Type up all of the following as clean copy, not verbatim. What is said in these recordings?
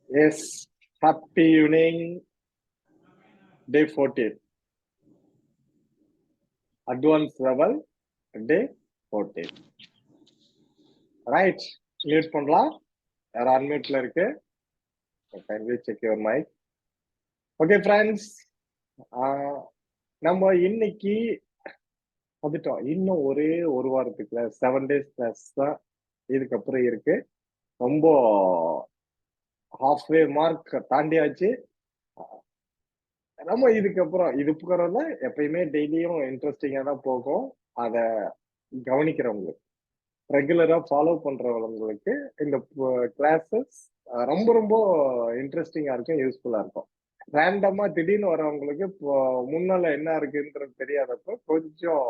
Yes, happy evening, day 14. Advanced level, day 14. Right, mute பண்ணலாம். யாரும் unmuteல இருக்கு. Kindly check your mic. Okay, friends. நம்ம இன்னைக்கு வந்துட்டோம். இன்னும் ஒரே ஒரு வாரத்துக்குள்ள 7 days class தான் இதுக்கப்புறம் இருக்கு. ரொம்ப halfway mark தாண்டியாச்சு. நம்ம இதுக்கப்புறம் எப்பயுமே டெய்லியும் இன்ட்ரெஸ்டிங்கா தான் போகும். அதை கவனிக்கிறவங்களுக்கு ரெகுலரா ஃபாலோ பண்றவங்களுக்கு இந்த கிளாஸஸ் ரொம்ப ரொம்ப இன்ட்ரெஸ்டிங்கா இருக்கும், யூஸ்ஃபுல்லா இருக்கும். ரேண்டமா திடீர்னு வரவங்களுக்கு இப்போ முன்னால என்ன இருக்குன்றது தெரியாதப்ப கொஞ்சம்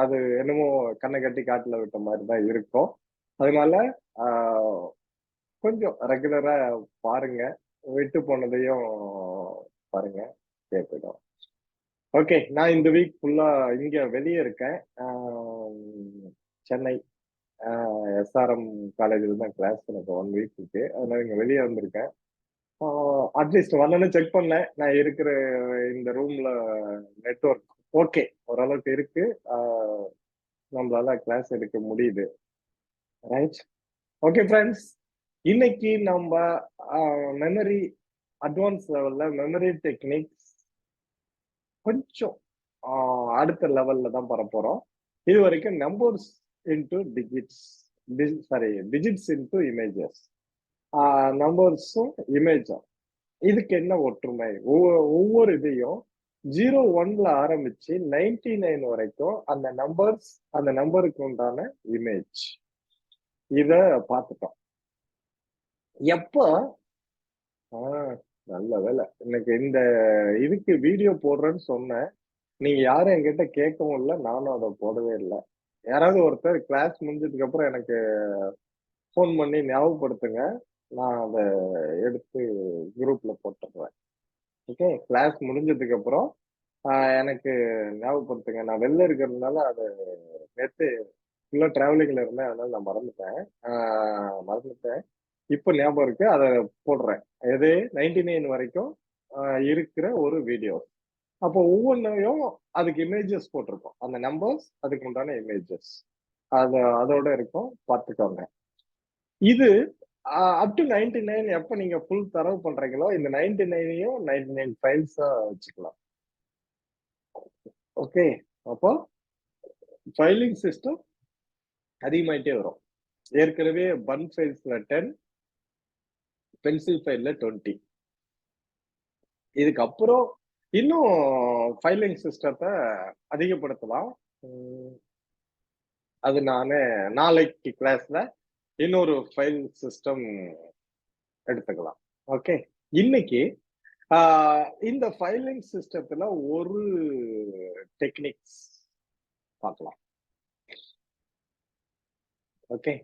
அது என்னமோ கண்ணை கட்டி காட்டுல விட்ட மாதிரி தான் இருக்கும். அதனால கொஞ்சம் ரெகுலரா பாருங்க, விட்டு போனதையும் பாருங்க, கேட்பிடும். ஓகே, நான் இந்த வீக் ஃபுல்லா இங்க வெளியே இருக்கேன். சென்னை எஸ்ஆர்எம் காலேஜில் தான் கிளாஸ் எனக்கு 1 வீக் இருக்கு. அதனால இங்க வெளியே வந்திருக்கேன். அட்லீஸ்ட் வரணும்னு செக் பண்ணேன். நான் இருக்கிற இந்த ரூம்ல நெட்வொர்க் ஓகே ஓரளவுக்கு இருக்கு. நம்மளால கிளாஸ் எடுக்க முடியுது. ரைட், ஓகே ஃப்ரெண்ட்ஸ், இன்னைக்கு நம்ம மெமரி அட்வான்ஸ் லெவல்ல மெமரி டெக்னிக்ஸ் கொஞ்சம் அடுத்த லெவல்ல தான் பண்ண போறோம். இது வரைக்கும் numbers into digits into images, நம்பர்ஸும் இமேஜும் இதுக்கு என்ன ஒற்றுமை, ஒவ்வொரு இதையும் 01ல ஆரம்பிச்சு 99 வரைக்கும் அந்த நம்பர்ஸ், அந்த நம்பருக்கு உண்டான இமேஜ், இத பார்த்துட்டோம். எப்போ நல்ல வேலை இன்னைக்கு இந்த இதுக்கு வீடியோ போடுறேன்னு சொன்னேன். நீங்க யாரும் என்கிட்ட கேட்கவும் இல்லை, நானும் அதை போடவே இல்லை. யாராவது ஒருத்தர் கிளாஸ் முடிஞ்சதுக்கு அப்புறம் எனக்கு ஃபோன் பண்ணி ஞாபகப்படுத்துங்க, நான் அதை எடுத்து குரூப்ல போட்டுடுறேன். ஓகே, கிளாஸ் முடிஞ்சதுக்கு அப்புறம் எனக்கு ஞாபகப்படுத்துங்க. நான் வெளில இருக்கிறதுனால அது நேற்று ஃபுல்லாக டிராவலிங்ல இருந்தேன், அதனால நான் மறந்துட்டேன். இப்போ ஞாபகம் இருக்கு, அதை போடுறேன். எது 99 வரைக்கும் இருக்கிற ஒரு வீடியோ. அப்போ ஒவ்வொன்றையும் அதுக்கு இமேஜஸ் போட்டிருக்கோம், அந்த நம்பர்ஸ் அதுக்கு உண்டான இமேஜஸ் அதோட இருக்கும், பார்த்துக்கோங்க. இது அப் டு 99 எப்ப நீங்க ஃபுல் தரவு பண்றீங்களோ இந்த 99ஐயும் 99 ஃபைல்ஸா வச்சுக்கலாம். ஓகே, அப்போ ஃபைலிங் சிஸ்டம் அதிகமாயிட்டே வரும். ஏற்கனவே பன் ஃபைல்ஸ்ல 10, பென்சில் ஃபைல்ல 20. இதுக்கப்புறம் இன்னும் ஃபைலிங் சிஸ்டத்தை அதிகப்படுத்தலாம். அது நாளைக்கு கிளாஸ்ல இன்னொரு ஃபைல் சிஸ்டம் எடுத்துக்கலாம். ஓகே, இன்னைக்கு இந்த ஃபைலிங் சிஸ்டத்துல ஒரு டெக்னிக்ஸ் பார்க்கலாம். Okay,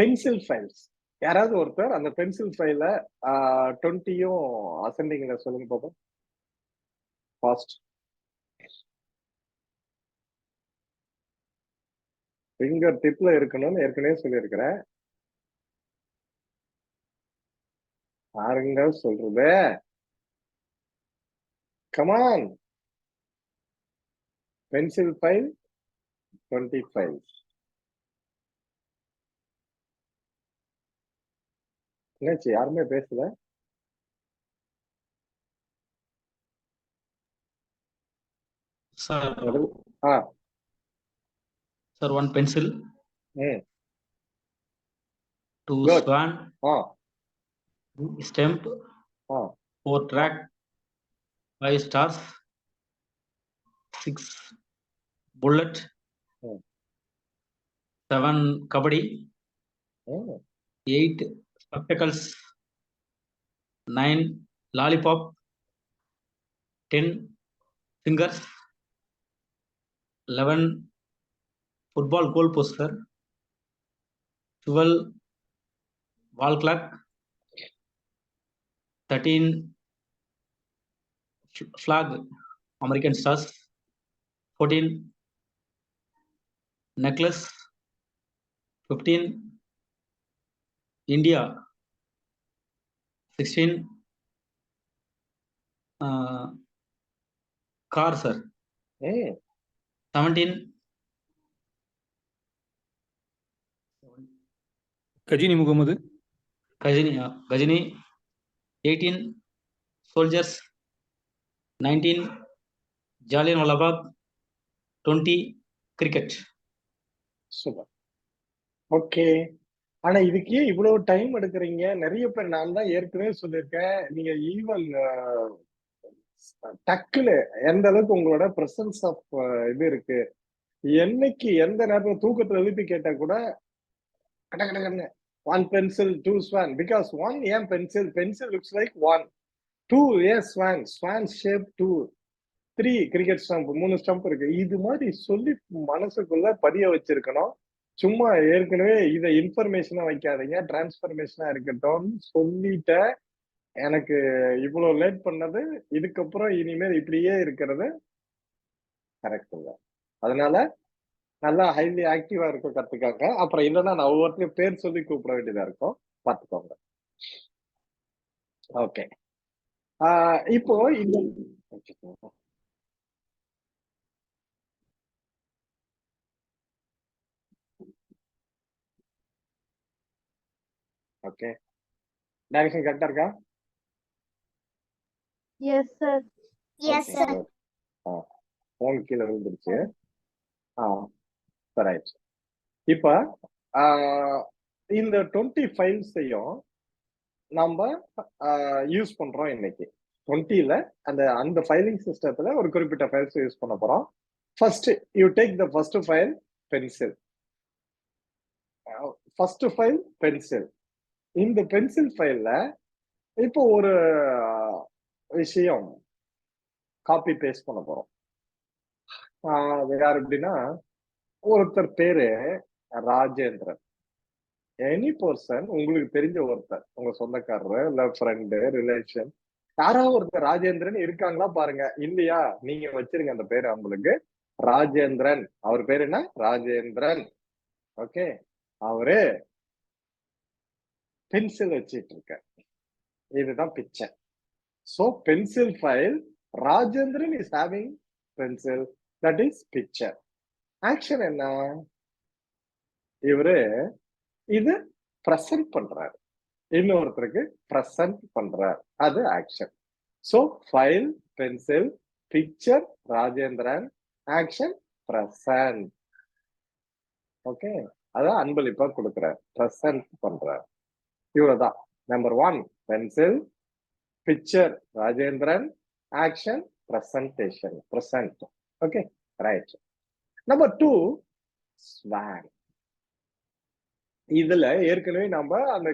pencil files. யாராவது ஒருத்தர் அந்த பென்சில் ஃபைல 20யும் அசெண்டிங்ல சொல்லுங்க பாப்போம். ஃபாஸ்ட். ஃபிங்கர் டிப்ல இருக்கணும்னு ஏற்கனவே சொல்லியிருக்கிறேன். யாருங்க சொல்றது? Come on, pencil file 25. என்னாச்சு, யாருமே பேசல? சார் ஆ sir 1 pencil, 2 Good. swan, 2 stamp, 4 track, 5 stars, 6 bullet, 7 kabaddi, 8 spectacles, 9 lollipop, 10 fingers, 11 football goal poster, 12 wall clock, 13 flag, American stars, 14 necklace, 15 India 16 car sir. 17 Ghazni Mohammed. Gajini. 18 soldiers. 19 Jallianwala Bagh. 20 cricket. Super. Okay. ஆனா இதுக்கு ஏன் இவ்வளவு time எடுக்கிறீங்க? நிறைய பேர் நான் தான் ஏற்கனவே சொல்லியிருக்கேன். நீங்க ஈவன் டக்குன்னு எந்த அளவுக்கு உங்களோட பிரசன்ஸ் ஆஃப் இது இருக்கு. என்னைக்கு எந்த நேரத்துல தூக்கத்துல எழுப்பி கேட்டா கூட கட கடன்னு 1 pencil 2 swan because 1 ஏன் pencil looks like 1 2 ஏன் swan shape 2 3 cricket stump 3 stump இருக்கு. இது மாதிரி சொல்லி மனசுக்குள்ள பதிய வச்சிருக்கணும். சும்மா ஏற்கனவே இதை இன்ஃபர்மேஷனா வைக்காதீங்க, டிரான்ஸ்பர்மேஷனா இருக்கட்டும் சொல்லிட்ட. எனக்கு இவ்வளவு லேட் பண்ணது இதுக்கப்புறம் இனிமேல் இப்படியே இருக்கிறது கரெக்ட் இல்லை. அதனால நல்லா ஹைலி ஆக்டிவா இருக்க கத்துக்காங்க. அப்புறம் இல்லைன்னா நான் ஒவ்வொருத்தையும் பேர் சொல்லி கூப்பிட வேண்டியதா இருக்கும், பார்த்துக்கோங்க. ஓகே. இப்போ இந்த ஓகே டைரக்ஷன் கரெக்டா இருக்கா? Yes sir. Yes, sir. Phone கீழே விழுந்துருச்சு. ரைட். இப்ப இந்த 20 ஃபைல்ஸையும் நம்ம யூஸ் பண்றோம் இன்னைக்கு. 20ல அந்த ஃபைலிங் சிஸ்டத்துல ஒரு குறிப்பிட்ட ஃபைல்ஸ் யூஸ் பண்ண போறோம். First you take the first file pencil. First file pencil. இந்த பென்சில் ஃபைல்ல இப்போ ஒரு விஷயம் காப்பி பேஸ்ட் பண்ண போறோம். அது யார் அப்படின்னா ஒருத்தர் பேரு ராஜேந்திரன். எனி பர்சன், உங்களுக்கு தெரிஞ்ச ஒருத்தர், உங்க சொந்தக்காரரு இல்ல ஃப்ரெண்டு ரிலேஷன் யாராவது ஒருத்தர் ராஜேந்திரன் இருக்காங்களா பாருங்க. இல்லையா நீங்க வச்சிருங்க அந்த பேரு அவங்களுக்கு. ராஜேந்திரன், அவர் பேரு என்ன? ராஜேந்திரன். ஓகே. அவரு பென்சில் வச்சிட்டு இருக்க. இதுதான் picture. So pencil file Rajendran is having pencil, that is picture. Action என்ன? இவரு இது பிரசன்ட் பண்றாரு, இன்னொருத்தருக்கு பிரசன்ட் பண்றார், அது action. So file pencil picture Rajendran, action present. Okay. அதான் அன்பளிப்பா கொடுக்கிறார், பிரசன்ட் பண்றார். இவ்வளவுதான். Number 1 pencil, picture Rajendran, action presentation, present. Okay right. Number 2 Swan. இதுல ஏற்கனவே நம்ம அந்த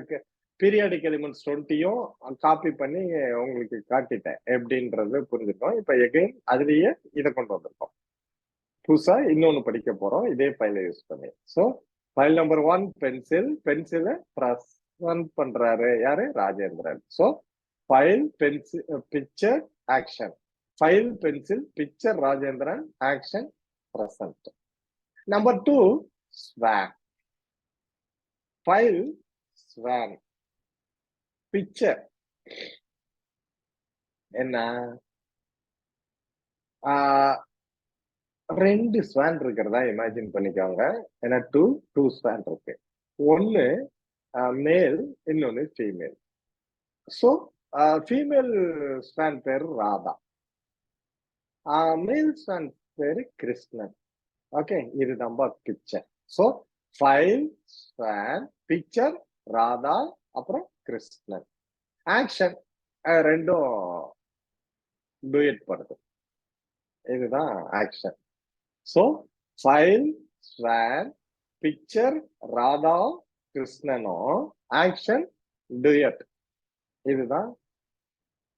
பீரியாடிக் எலிமெண்ட்ஸ் 20யும் காப்பி பண்ணி உங்களுக்கு காட்டிட்டேன், எப்படின்றது புரிஞ்சுட்டோம். இப்ப எகைன் அதுலயே இதை கொண்டு வந்திருக்கோம். புதுசா இன்னொன்னு படிக்க போறோம் இதே ஃபைலை யூஸ் பண்ணி. சோ ஃபைல் நம்பர் 1 பென்சில், பென்சிலை பிரசன்ட் பண்றாரு யாரு? Rajendran. So file pencil picture action, file pencil picture Rajendran, action present. Number 2 Swan. File swan, picture என்ன? 2 ஸ்வான் இருக்கிறதா இமேஜின் பண்ணிக்கோங்க. ஏன்னா 2 ஸ்வான் இருக்கு. ஒன்னு மேல், இன்னொன்னு ஃபீமேல். சோ ஃபீமேல் ஸ்வான் பேரு ராதா, மேல் ஸ்வான் பேரு கிருஷ்ணன். ஓகே. இது நம்ம picture. So file swan picture Radha அப்புறம் கிருஷ்ணன், ஆக்ஷன் ரெண்டும் டூயட் படுது. இதுதான் action. So file swan picture Radha கிருஷ்ணனும், ஆக்ஷன் டூயட். இதுதான்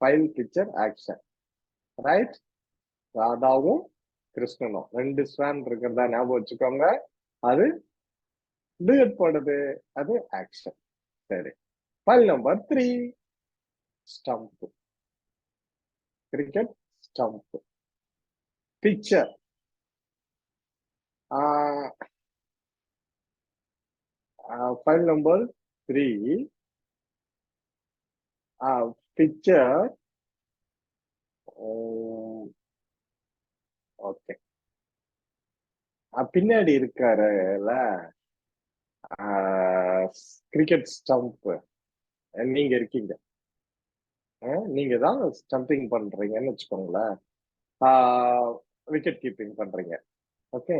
ஃபைல் பிக்சர் ஆக்ஷன். ரைட். ராதாவும் கிருஷ்ணனும் 2 ஸ்வான் இருக்கிறதா ஞாபகம் வச்சுக்கோங்க. அது டூயட் படுது, அது ஆக்ஷன். சரி. File number 3 stump. Cricket stump. Picture file number 3 picture. Okay, பின்னாடி இருக்காருல்ல கிரிக்கெட் ஸ்டம்ப், நீங்க இருக்கீங்க. நீங்க தான் ஸ்டம்பிங் பண்றீங்கன்னு வச்சுக்கோங்களேன். விக்கெட் கீப்பிங் பண்றீங்க. Okay,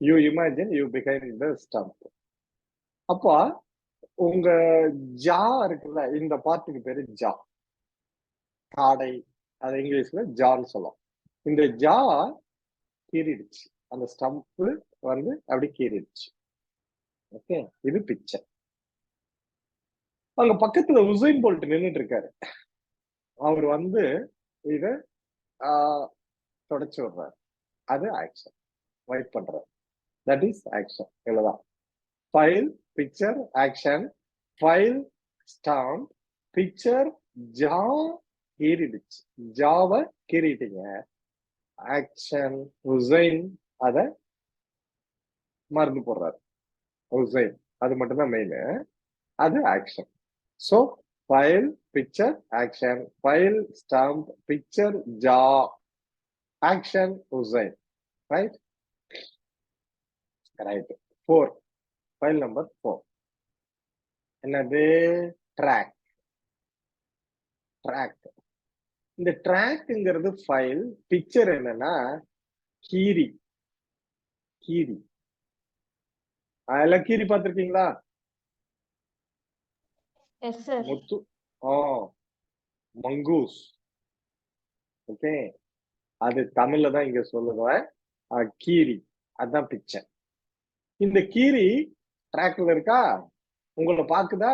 you imagine you behind the stump. அப்போ உங்க ஜா இருக்குல்ல, இந்த பார்ட்டுக்கு பேரு ஜா, காடை, அது இங்கிலீஷ்ல ஜான்னு சொல்லும். இந்த ஜா கீறிடுச்சு, அந்த ஸ்டம்ப் வந்து அப்படி கீறிடுச்சு. ஓகே, இது பிக்சர். அங்க பக்கத்துல உசைன் போல்ட் நின்னுட்டு இருக்காரு. அவர் வந்து இத தொடச்சு விடுறாரு. அது ஆக்ஷன். வைப் பண்றாரு. That is action. இவ்வளவுதான். File, picture, action. File, stamp, picture, jaw கீறிடுச்சு, ஜாவை கீறிட்டீங்க. ஆக்ஷன், உசைன் அத மருந்து போடுறாரு. உசைன் அது மட்டும்தான் மெயின். அது action. So file, picture, action. File, stamp, picture, jaw, action, Hussain. Right? Right. 4. File number 4 என்னது? ட்ராக். ட்ராக். இந்த ட்ராக்ங்கிறது ஃபைல். பிக்சர் என்னன்னா கீரி. கீரி எல்லாம் கீரி பார்த்திருக்கீங்களா? Yes sir. முத்து. மங்கூஸ். ஓகே, அது தமிழ்ல தான் இங்க சொல்லுவேன். கீரி, அதுதான் பிக்சர். இந்த கீரி ட்ராக்ல இருக்கா, உங்களை பாக்குதா,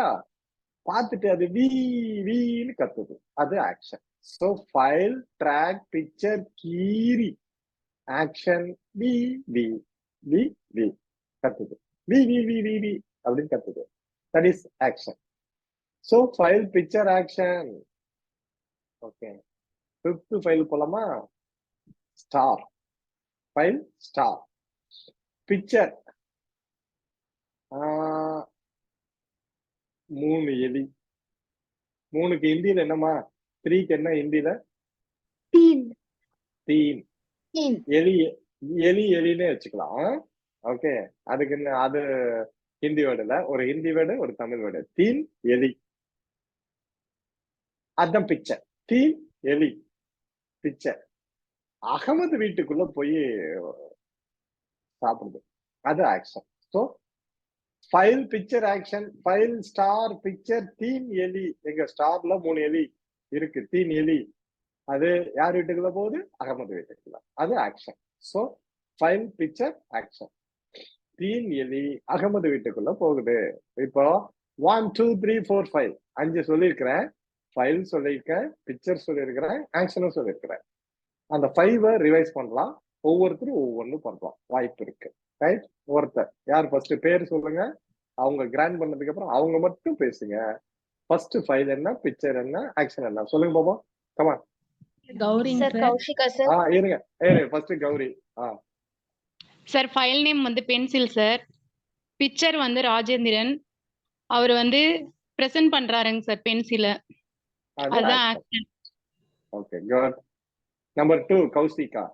பார்த்துட்டு அது வீன்னு கத்துது, அது action. So file, track, picture, கீரி, ஆக்ஷன், வி வி வி வி கத்துது, வி வி வி வி வி அப்படின்னு கத்துது. That is action. So file, picture, action. Okay, 5th file போலாமா? ஸ்டார். File, star. பிக்சர் 3 எலி. 3க்கு ஹிந்தியில என்னமா? 3க்கு என்ன ஹிந்தியில? தீன். தீன். தீன். எலி எலி எலினே வச்சுக்கலாம். ஓகே, அதுக்கு என்ன, அது ஹிந்தி வேர்டு இல்ல, ஒரு ஹிந்தி வேர்டு ஒரு தமிழ் வேர்டு. தீன், எலி, அதான் பிக்சர். தீன், எலி, பிக்சர். அகமது வீட்டுக்குள்ள போய் சாப்பிடுது, அது action. So file, picture, action. File, star, picture, தீன், எலி. எங்க ஸ்டார்ல 3 எலி இருக்கு, தீன் எலி. அது யார் வீட்டுக்குள்ள போகுது? அகமது வீட்டுக்குள்ள, அது action. So file, picture, action. தீன் எலி அகமது வீட்டுக்குள்ள போகுது. இப்போ 1 2 3 4 5 5 சொல்லியிருக்கிறேன். ஃபைல் சொல்லியிருக்கேன், பிக்சர் சொல்லியிருக்கிறேன், ஆக்ஷனும் சொல்லியிருக்கிறேன். அந்த 5 ரிவைஸ் பண்ணலாம். ஒவ்வொருத்தரும் ஒவ்வொன்னு பண்றோம், வாய்ப்பு இருக்கு. ரைட்? ஒருத்தர் யார் ஃபர்ஸ்ட் பேர் சொல்லுங்க, அவங்க கிராண்ட் பண்ணதுக்கு அப்புறம் அவங்க மட்டும் பேசுங்க. ஃபர்ஸ்ட் ஃபைல் என்ன, பிக்சர் என்ன, ஆக்ஷன் என்ன சொல்லுங்க பாப்போம். Come on. Gowri sir sir. Kaushika sir. இருங்க first Gowri. Sir file name வந்து பென்சில் சார். பிக்சர் வந்து ராஜேந்திரன். அவர் வந்து பிரசன்ட் பண்றாருங்க சார் பென்சில. அதுதான் action. Okay, good. Number 2 Kausika.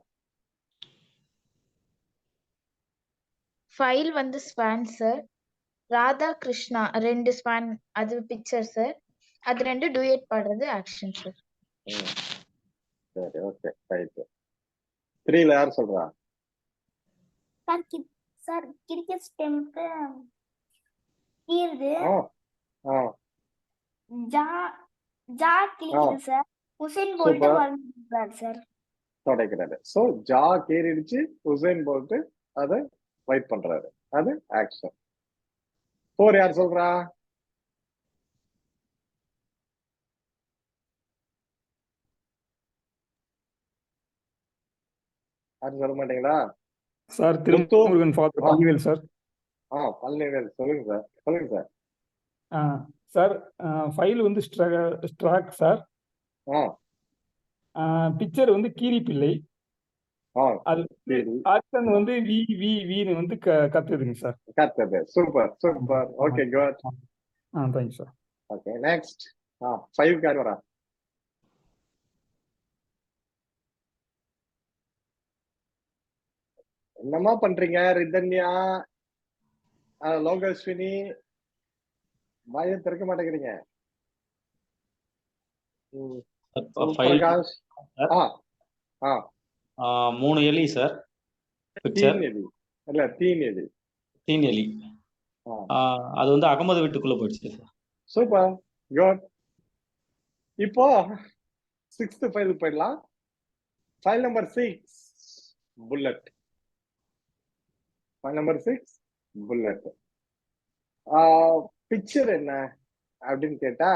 File வந்து swan sir. Radha Krishna 2 swan, அது பிக்சர் சார். அது 2 டூயட் பாடுறது ஆக்ஷன் சார். சரி, ஓகே, ரைட். 3ல யார் சொல்றா? Sir cricket ஸ்டெம்ப்க்கு கீறுது. ஜா ஜா கிழிக்குது சார். உசைன் போல்ட் வர்றாரு சார். தொடக்கிறாரு. சோ ஜா கீறிடுச்சு, உசைன் போல்ட் அதை வைப் பண்றாரு, அது ஆக்ஷன். 4 யார் சொல்றா? யாரும் சொல்ல மாட்டீங்களா? Sir Thirumurugan father Palanivel sir. Palanivel சொல்லுங்க சார். சொல்லுங்க சார். சார் ஃபைல் வந்து ஸ்ட்ராக் சார். பிக்சர் வந்து கீரி பிள்ளை. அது ஆக்ஷன் வந்து வி வி வின்னு வந்து கத்துதுங்க சார். கத்துது. Super super. Okay, good. Thank you sir. Okay, next 5 யார் வரா? என்னம்மா பண்றீங்க? ரிதன்யா, லோகஸ்வினி, வாயை திறக்க மாட்டேங்கிறீங்க. பிரகாஷ். ஆ 3 எலி சார். பிக்சர் தீன் எலி இல்ல, தீன் எலி. தீன் எலி. அது வந்து அகமது வீட்டுக்குள்ள போயிடுச்சு சார். Super, good. இப்போ 6th ஃபைல் போயிடலாம். File number 6, bullet. File number 6, bullet. Picture என்ன அப்படின்னு கேட்டா,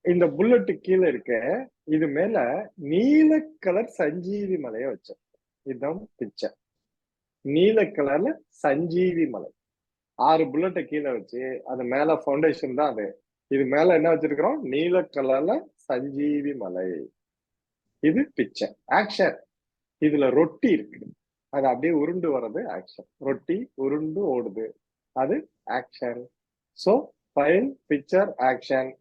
இந்த புல்லட்டு கீழே இருக்க, இது மேல நீல கலர் சஞ்சீவி மலையை வச்சோம். இதுதான் பிக்சர். நீல கலர்ல சஞ்சீவி மலை. 6 புல்லட்டை கீழே வச்சு அது மேல ஃபவுண்டேஷன் தான் அது. இது மேல என்ன வச்சிருக்கிறோம்? நீல கலர்ல சஞ்சீவி மலை. இது பிக்சர். ஆக்ஷன், இதுல ரொட்டி இருக்கு, அது அப்படியே உருண்டு வர்றது ஆக்ஷன். ரொட்டி உருண்டு ஓடுது, அது action. So file, picture, action.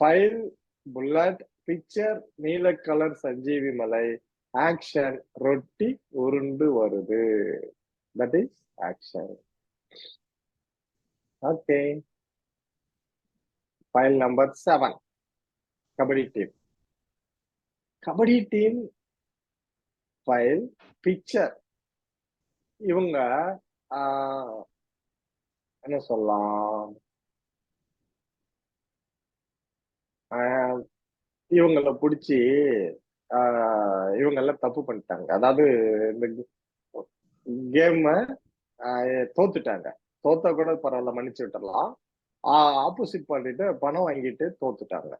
File, bullet, picture, நீல கலர் சஞ்சீவி மலை, ஆக்ஷன், ரொட்டி உருண்டு வருது. That is action. Okay. File number 7, kabaddi team. Kabaddi team file, picture. இவங்க என்ன சொல்லலாம், இவங்கள பிடிச்சி இவங்க எல்லாம் தப்பு பண்ணிட்டாங்க. அதாவது இந்த கேம தோத்துட்டாங்க. தோத்தா கூட பரவாயில்ல, மன்னிச்சு விட்டுறலாம். ஆப்போசிட் பண்ணிட்டு பணம் வாங்கிட்டு தோத்துட்டாங்க.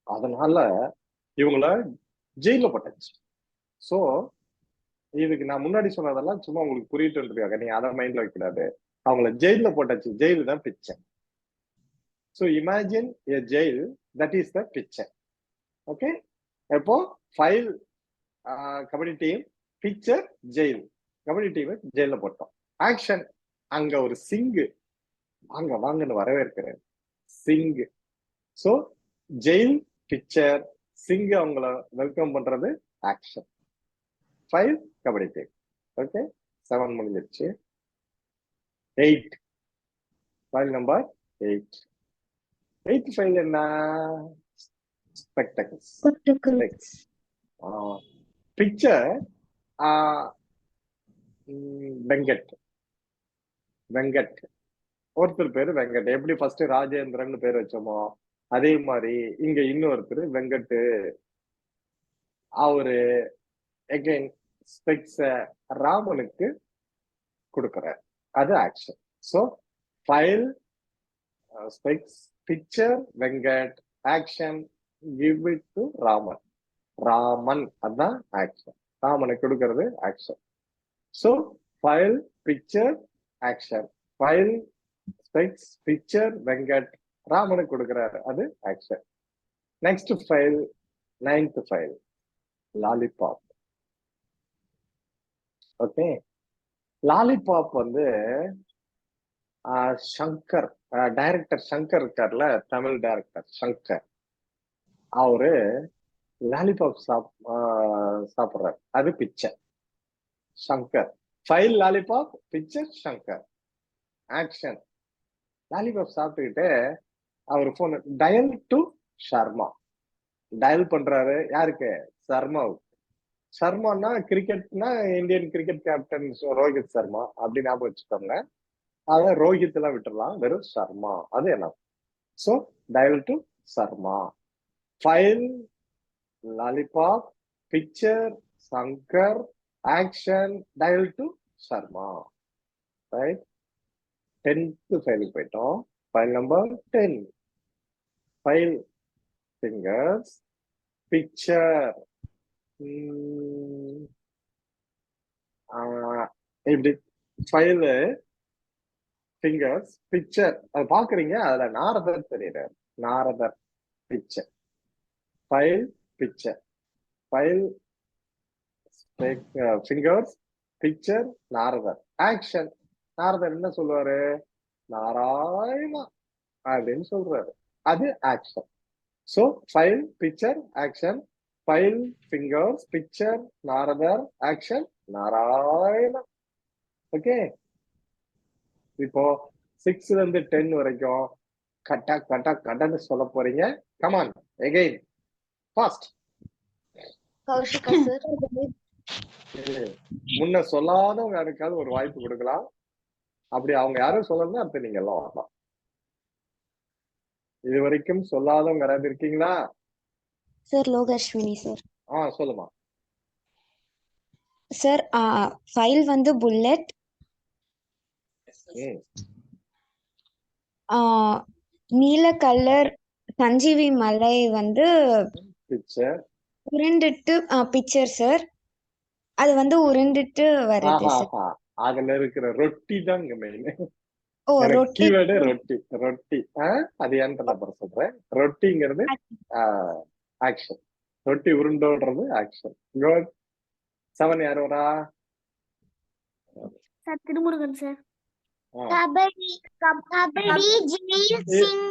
அதனால இவங்கள ஜெயில போட்டாச்சு. சோ இதுக்கு நான் முன்னாடி சொன்னதெல்லாம் சும்மா உங்களுக்கு புரியட்டுன்றதுக்காக, நீங்க அதை மைண்ட்ல வைக்கூடாது. அவங்கள ஜெயில போட்டாச்சு. ஜெயிலு தான் picture. So imagine a jail, that is the picture. Okay. இப்போ file kabaddi team, picture jail. Kabaddi team ஜெயில போட்டோம். ஆக்ஷன், அங்க ஒரு சிங்கு, வாங்க வாங்கன்னு வரவேற்கிறேன், Singh. So jail, picture, Singh அவங்கள வெல்கம் பண்றது action. File, kabaddi team. Okay, 7 முடிஞ்சிருச்சு. 8, ஃபைல் நம்பர் 8. 8th ஃபைல் என்ன? ஸ்பெக்டக்கிள்ஸ். பிக்சர் வெங்கட். வெங்கட், ஒருத்தர் பேரு வெங்கட். எப்படி ஃபர்ஸ்ட் ராஜேந்திரன் பேர் வச்சோமோ அதே மாதிரி இங்க இன்னொருத்தர் வெங்கட். அவரு அகைன் ஸ்பெக்ஸ ராமனுக்கு கொடுக்கிறார், அது action. So file, specs, picture, Venkat, action, give it to Raman. Raman, அதான் ஆக்ஷன். ராமனுக்கு கொடுக்கிறது action. So file, picture, action. File, specs, picture, Venkat, ராமனுக்கு கொடுக்கிறாரு, அது action. Next file, 9th file, lollipop. Okay, lollipop வந்து சங்கர், டைரக்டர் சங்கர் இருக்கார்ல, தமிழ் டைரக்டர் சங்கர், அவரு லாலிபாப் சாப்பிடுறாரு, அது picture. Shankar. File lollipop, picture Shankar, action. Lollipop சாப்பிட்டுக்கிட்டு அவர் phone dial to Sharma. Dial பண்றாரு யாருக்கு? சர்மாவுக்கு. சர்மானா கிரிக்கெட்னா Indian cricket captain Rohit Sharma அப்படி ஞாபகம் வச்சுக்கோங்க. அதான் ரோஹித் எல்லாம் விட்டுறலாம், வெறும் சர்மா, அது என்ன. So dial to Sharma. File lollipop, picture Shankar, action, dial to Sharma. Right. 10th ஃபைலுக்கு போயிட்டோம். File number 10, file fingers, picture. இப்படி ஃபைலு, ஃபிங்கர்ஸ், பிக்சர். அது பாக்குறீங்க, அதுல நாரதர் தெரியுறாரு, Naradar, picture. File, picture, file, fingers, picture, Naradar, action. Naradar என்ன சொல்லுவாரு? நாராயணா, அப்படின்னு சொல்றாரு. அது action. So file picture action, file fingers picture Naradar action Narayana. Okay, இப்போ 6ல இருந்து 10 வரைக்கும் கட்டா கட்டா கட்டன்னு சொல்ல போறீங்க. Come on again fast. Kaushika sir. முன்ன சொல்லாதவங்க யாருக்காவது ஒரு வாய்ப்பு கொடுக்கலாம். அப்படி அவங்க யாரும் சொல்லணும்னா அப்ப நீங்க எல்லாம் வரலாம். இது வரைக்கும் சொல்லாதவங்க யாராவது இருக்கீங்களா? Sir Lokeswini sir. சொல்லுமா. சார் ஃபைல் வந்து புல்லட், நீல கலர் சஞ்சீவி மலை வந்து பிக்சர் உருண்டுட்டு பிக்சர் சார். அது வந்து உருண்டுட்டு வருது சார். அதுல இருக்கிற ரொட்டி தான் இங்க மெயின். ஓ ரொட்டி. கீவேர்டு ரொட்டி. ரொட்டி அது ஏன்ட்டு நான் அப்புறம் சொல்றேன். ரொட்டிங்கிறது ஆக்ஷன், ரொட்டி உருண்டோன்றது ஆக்ஷன். குட். 7 யார் வரா? Sir Thirumurugan sir. Kabaddi kabaddi jail Singh.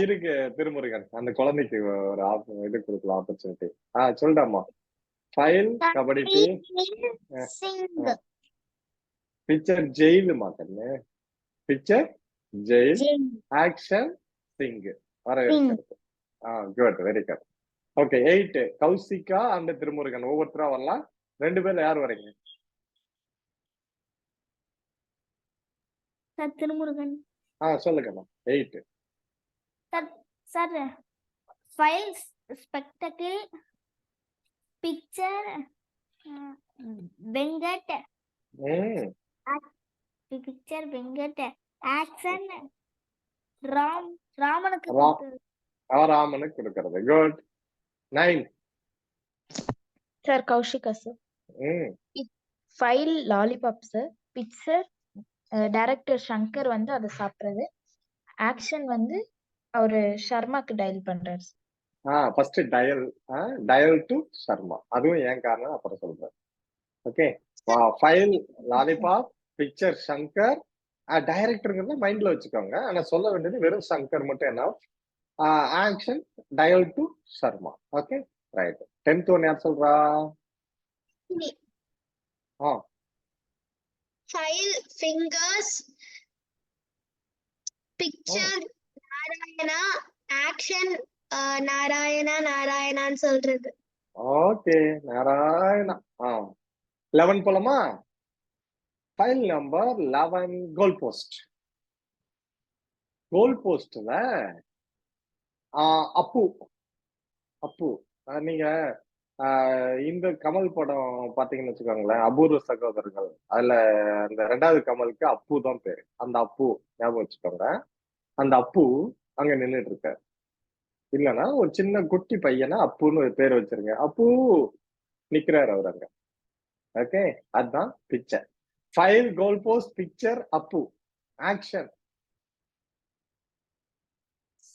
இருக்கு திருமுருகன். அந்த குழந்தைக்கு ஒரு இது கொடுக்கலாம் ஆப்பர்ச்சுனிட்டி. சொல்லிட்டாமா. File kabaddi Singh. Picture jail மாத்தன்னு. பிக்சர் ஜெயில் ஆக்ஷன் சிங் வர. Good, very good. Okay 8 Kausika and Thirumurugan ஒவ்வொருத்தரா வரலாம். 2 பேர்ல யார் வரீங்க? சார் திருமுருகன். சொல்லுங்கம்மா. 8 sir file spectacle picture Venkat. Picture Venkat action ராமனுக்கு கொடுக்கிறது. Good. 9 sir Kaushika sir. File lollipop sir. Picture director Shankar வந்து அதை சாப்பிடுறது. ஆக்ஷன் வந்து அவரு ஷர்மாக்கு டயல் பண்றாரு. First dial to Sharma. அதுவும் ஏன் காரணம் அப்புறம் சொல்றேன். Okay, file lollipop picture Shankar. டைரக்டருங்கிறத மைண்ட்ல வச்சுக்கோங்க. ஆனா சொல்ல வேண்டியது வெறும் சங்கர் மட்டும். என்ன action dial to Sharma. Okay right. 10th one யார் சொல்றா? File fingers picture Narayana action Narayana நாராயணான்னு சொல்றது. ஓகே நாராயணா. 11 போலாமா? File number 11 goal post. Goal போஸ்ட்ல அப்பு அப்பு நீங்க இந்த கமல் படம் பாத்தீங்கன்னு வச்சுக்கோங்களேன், அபூர்வ சகோதரர்கள். அதுல அந்த 2வது கமலுக்கு அப்பு தான் பேரு. அந்த அப்பு ஞாபகம் வச்சுக்கோங்க. அந்த அப்பு அங்க நின்றுட்டு இருக்காரு. இல்லைன்னா ஒரு சின்ன குட்டி பையனா அப்புன்னு ஒரு பேர் வச்சிருங்க. அப்பு நிக்கிறாரு அவர் அங்க. ஓகே, அதுதான் picture. File goal post picture Appu action.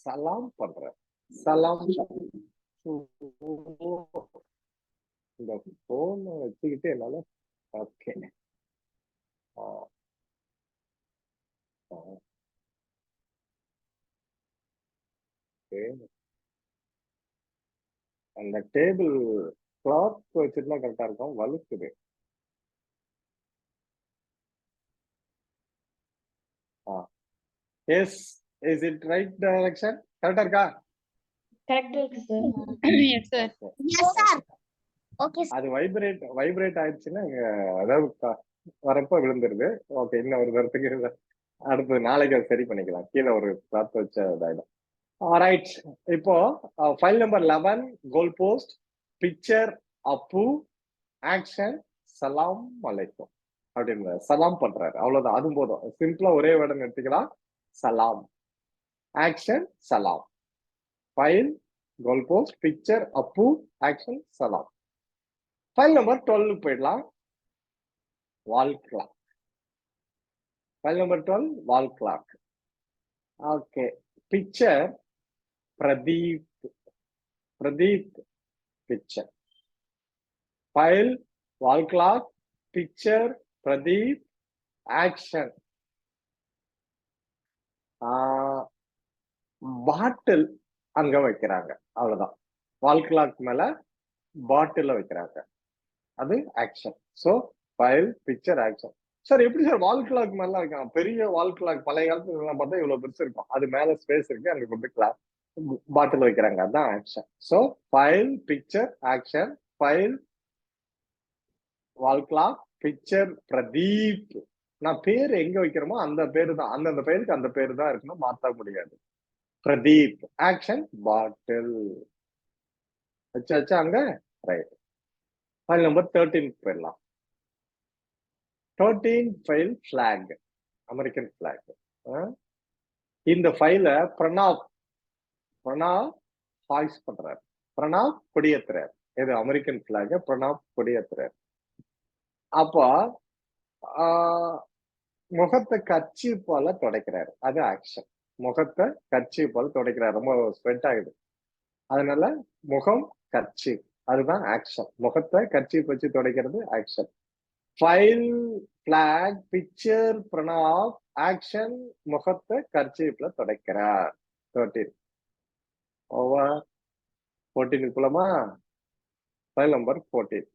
சலாம் பண்ற. சலாம். இந்த போன் வச்சுக்கிட்டு என்னால. ஓகே அந்த டேபிள் கிளாத் வச்சுட்டுனா கரெக்டா இருக்கும். வலுக்குது. Yes, is it right direction? கரெக்டா இருக்கா? கரெக்டா இருக்கு sir. Yes sir. Yes sir. Okay. அது வைப்ரேட் ஆயிடுச்சுன்னா அதாவது வரப்ப விழுந்துருது. ஓகே, இன்னும் ஒரு தரத்துக்கு அடுத்து நாளைக்கு சரி பண்ணிக்கலாம். கீழே ஒரு கிளாத் வச்ச இதாயிடும். ரைட். இப்போ file number 11 goal post picture Appu action சலாம் அலைக்கும் அப்படின்னு சலாம் பண்றாரு. அவ்வளவுதான், அது போதும். சிம்பிளா ஒரே வேர்டன் எடுத்துக்கலாம். சலாம் ஆக்ஷன் சலாம். File goal post picture Appu action சலாம். ஃபைல் நம்பர் 12 போயிடலாம். Wall clock. File number 12 wall clock. Okay, picture Pradeep picture. File wall clock picture Pradeep action. Bottle அங்க வைக்கிறாங்க, அவ்வளவுதான். வால் கிளாக் மேல பாட்டில வைக்கிறாங்க, அது action. So file picture action. Sir எப்படி சார் வால் கிளாக் மேல வைக்கலாம்? பெரிய வால் கிளாக் பழைய காலத்துல எல்லாம் பார்த்தா இவ்வளவு பெருசு இருக்கும், அது மேல ஸ்பேஸ் இருக்கு, அங்க கொண்டு கிளாக் பாட்டில் வைக்கிறாங்க, அதான் action. So file picture action. File wall clock, picture Pradeep. நான் பேர் எங்க வைக்கிறோமோ அந்த பேரு தான், அந்தந்த பேருக்கு அந்த பேரு தான் இருக்கணும், மாத்த முடியாது. பிரதீப் ஆக்ஷன் பாட்டில் வச்சாச்சு அங்க, ரைட். ஃபைல் நம்பர் 13 போயிடலாம். 13 ஃபைல் பிளாக், அமெரிக்கன் பிளாக். இந்த ஃபைல பிரணாப் வாய்ஸ் பண்றாரு, பிரணாப் கொடியேத்துறாரு. இது அமெரிக்கன் பிளாக், பிரணாப் கொடியேத்துறாரு. அப்ப முகத்தை கர்ச்சீப்பால துடைக்கிறாரு, அது ஆக்ஷன். முகத்தை கர்ச்சீப்பால துடைக்கிறாரு, ரொம்ப ஸ்வெட் ஆகுது, அதனால முகம் கர்ச்சீப், அதுதான் ஆக்ஷன். முகத்தை கர்ச்சீப் வச்சு துடைக்கிறது action. File block picture Pranab action, முகத்தை கர்ச்சீப்ல துடைக்கிறார். 13 ஓவர். 14 போலாமா? ஃபைல் நம்பர் 14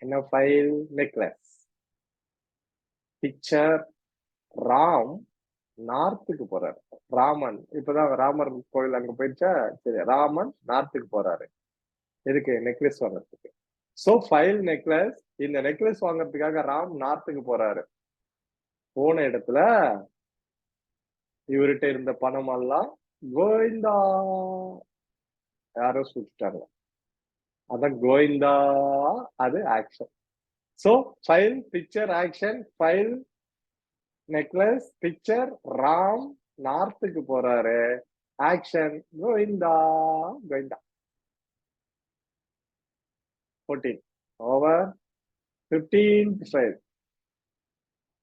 என்ன ஃபைல்? நெக்லஸ். பிக்சர் ராம் நார்த்துக்கு போறாரு. ராமன் இப்பதான் ராமர் கோயில் அங்க போயிடுச்சா, சரி, ராமன் நார்த்துக்கு போறாரு. எதுக்கு? நெக்லஸ் வாங்கறதுக்கு. So file necklace. இந்த நெக்லஸ் வாங்கறதுக்காக ராம் நார்த்துக்கு போறாரு. போன இடத்துல இவர்கிட்ட இருந்த பணம் எல்லாம் கோவிந்தா யாரோ சுட்டாங்க, அதான் கோவிந்தா, அது action. So file picture action. File necklace picture Ram நார்த்துக்கு போறாரு, action Govinda. 14 over. 15th file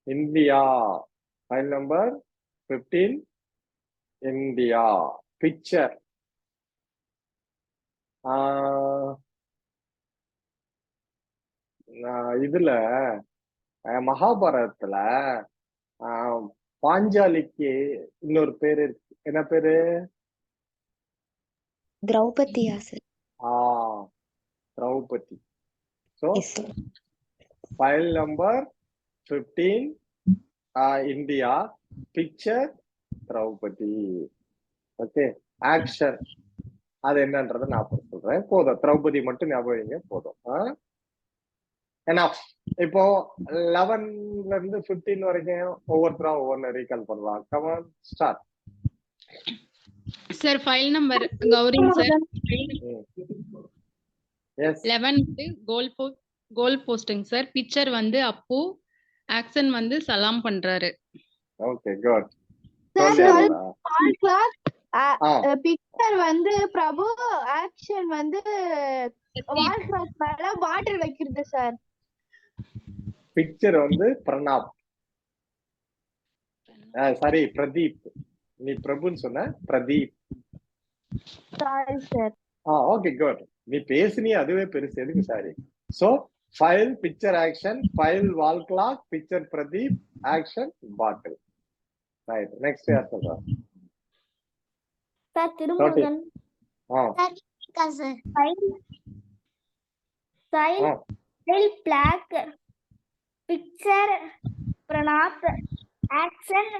India. File number 15 India. Picture இதுல மகாபாரதத்துல பாஞ்சாலிக்கு இன்னொரு பேரு இருக்கு, என்ன பேரு? திரௌபதியா sir? Draupadi. So file number 15 India. Picture Draupadi. Okay, action அது என்னன்றதை நான் அப்புறம் சொல்றேன். போதும், திரௌபதி மட்டும் ஞாபகம் போதும். இப்போ 11ல இருந்து 15 வரைக்கும் ஒவ்வொருத்தரா ஒவ்வொன்னு ரீகால் பண்ணலாம். Come on start. Sir file number கௌரிங் sir. Yes 11 goal posting sir. Picture வந்து அப்பு, ஆக்ஷன் வந்து சலாம் பண்றாரு. Okay good. பிக்சர் வந்து பிரபு, ஆக்ஷன் வந்து வால் கிளாக் மேல பாட்டில் வைக்கிறது சார். பிக்சர் வந்து பிரணாப், சாரி பிரதீப். நீ பிரபுன்னு சொன்ன, Pradeep. Sorry sir. Okay good. நீ பேசினியே அதுவே பெருசு, எதுக்கு sorry? So file picture action. File wall clock, picture Pradeep, action bottle. Right. Next யார் சொல்றா? Sir Thirumurugan. Sir file block picture Pranab action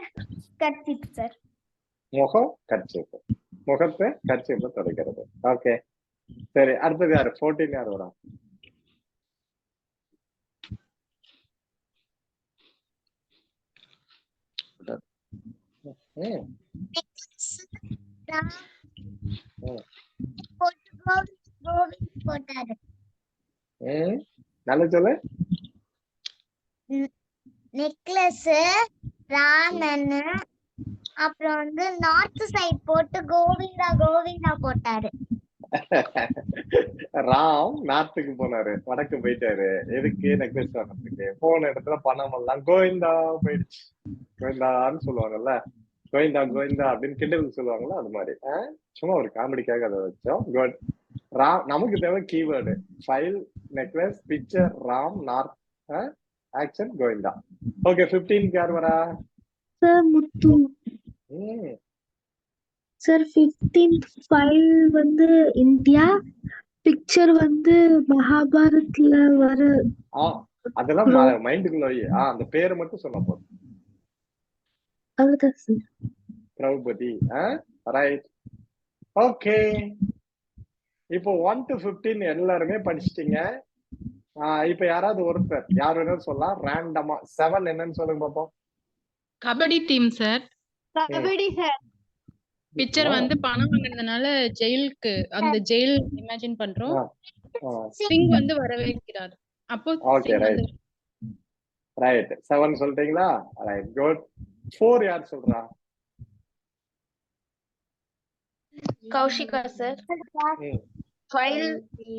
kerchief sir. முகம் கர்ச்சீப், முகத்தை கர்ச்சீப்ல துடைக்கிறது. ஓகே சரி, அடுத்தது யாரு? 14 யார் வரா? போட்டாரு. நல்ல சொல்லு. நெக்லஸ் ராமன், அப்புறம் வந்து நார்த் சைட் போட்டு கோவிந்தா கோவிந்தா போட்டாரு. ராம் நார்த்துக்கு போனாரு, வடக்கு போயிட்டாரு. எதுக்கு? நெக்லஸ் வாங்கறதுக்கு. போன இடத்துல பணம் எல்லாம் கோவிந்தா போயிடுச்சு. கோவிந்தான்னு சொல்லுவாங்கல்ல, கோவிந்தா கோவிந்தா அப்படின்னு கிண்டலுக்கு சொல்லுவாங்கல்ல, அது மாதிரி. சும்மா ஒரு காமெடிக்காக அதை வச்சோம். குட். ராம் நமக்கு தேவை keyword. File necklace picture Ram north action Govinda. Okay 15 யார் வரா? முத்து. சார் 15th ஃபைல் வந்து இந்தியா, பிக்சர் வந்து மகாபாரத்ல வர. அதெல்லாம் மைண்டுக்குள்ள அந்த பேரை மட்டும் சொன்ன போதும். அவ்வளவுதான் சார். திரௌபதி. ரைட். ஓகே, இப்போ 1 to 15 எல்லாருமே படிச்சிட்டீங்க. இப்ப யாராவது ஒருத்தர் யார் வேணாலும் சொல்லலாம் ரேண்டமா. 7 என்னன்னு சொல்லுங்க பாப்போம். Kabaddi team sir. Kabaddi sir. Picture வந்து பணம் வாங்குறதுனால ஜெயிலுக்கு அந்த ஜெயில் இமேஜின் பண்றோம். சிங் வந்து வரவேற்கிறார். அப்போ ஓகே, ரைட் ரைட். 7 சொல்லிட்டீங்களா? Right, good. 4 யார் சொல்றா? Kaushika sir. File